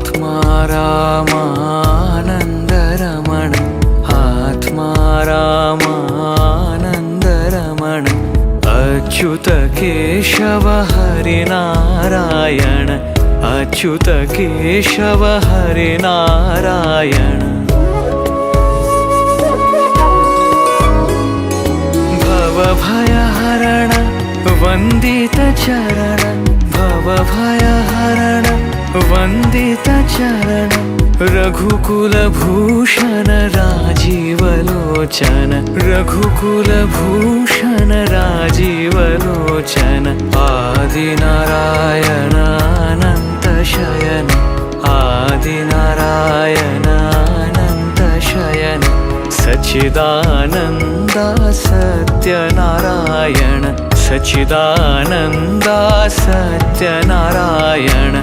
आत्मा रामानन्दरमण आत्मा रामानन्दरमण अच्युत केशव हरिनारायण अच्युत केशव हरिनारायण भवभयहरण वन्दित चरण भवभयहरण वन्दित चरण रघुकुलभूषण राजीवलोचन रघुकुलभूषण राजीवलोचन आदिनारायण अनंत शयन आदिनारायण अनंत शयन सच्चिदानन्दा सत्यनारायण सच्चिदानन्दा सत्यनारायण